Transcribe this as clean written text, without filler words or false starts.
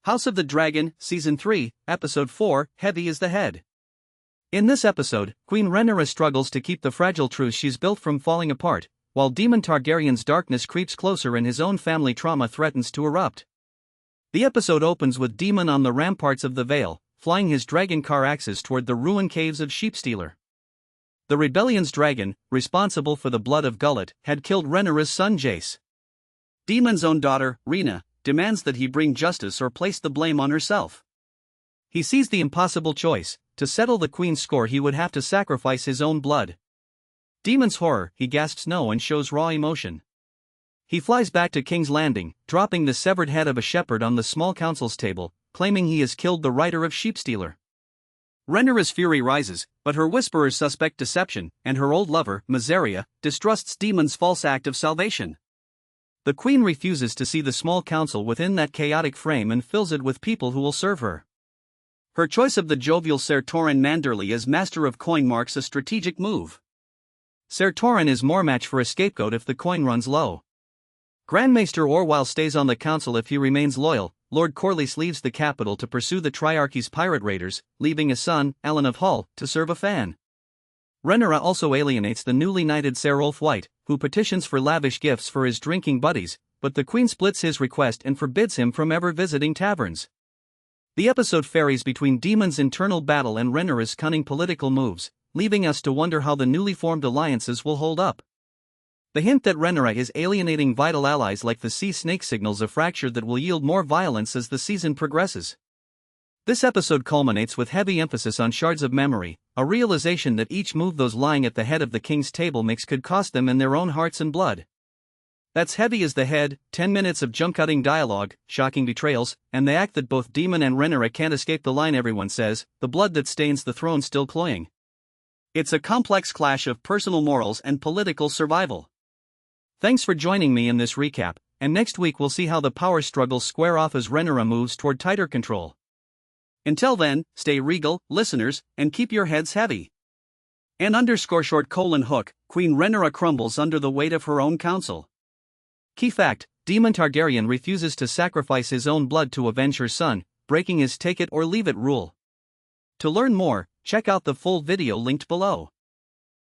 House of the Dragon, Season 3, Episode 4, Heavy is the Head. In this episode, Queen Rhaenyra struggles to keep the fragile truce she's built from falling apart, while Daemon Targaryen's darkness creeps closer and his own family trauma threatens to erupt. The episode opens with Daemon on the ramparts of the Vale, flying his dragon car axes toward the ruined caves of Sheepstealer. The rebellion's dragon, responsible for the blood of Gullet, had killed Rhaenyra's son Jace. Daemon's own daughter, Rhaena, demands that he bring justice or place the blame on herself. He sees the impossible choice: to settle the queen's score he would have to sacrifice his own blood. Daemon's horror, he gasps no and shows raw emotion. He flies back to King's Landing, dropping the severed head of a shepherd on the small council's table, claiming he has killed the writer of Sheepstealer. Rhaenyra's fury rises, but her whisperers suspect deception, and her old lover, Mysaria, distrusts Daemon's false act of salvation. The queen refuses to see the small council within that chaotic frame and fills it with people who will serve her. Her choice of the jovial Ser Torrhen Manderley as master of coin marks a strategic move. Ser Torrhen is more match for a scapegoat if the coin runs low. Grand Maester Orwyle stays on the council if he remains loyal. Lord Corlys leaves the capital to pursue the Triarchy's pirate raiders, leaving a son, Alan of Hull, to serve a fan. Rhaenyra also alienates the newly knighted Ser Rolf White, who petitions for lavish gifts for his drinking buddies, but the queen splits his request and forbids him from ever visiting taverns. The episode ferries between Daemon's internal battle and Rhaenyra's cunning political moves, leaving us to wonder how the newly formed alliances will hold up. The hint that Rhaenyra is alienating vital allies like the sea snake signals a fracture that will yield more violence as the season progresses. This episode culminates with heavy emphasis on shards of memory, a realization that each move those lying at the head of the king's table makes could cost them in their own hearts and blood. That's Heavy as the Head, 10 minutes of jump-cutting dialogue, shocking betrayals, and the act that both Daemon and Rhaenyra can't escape the line everyone says, the blood that stains the throne still cloying. It's a complex clash of personal morals and political survival. Thanks for joining me in this recap, and next week we'll see how the power struggles square off as Rhaenyra moves toward tighter control. Until then, stay regal, listeners, and keep your heads heavy. _hook, Queen Rhaenyra crumbles under the weight of her own counsel. Key fact: Daemon Targaryen refuses to sacrifice his own blood to avenge her son, breaking his take it or leave it rule. To learn more, check out the full video linked below.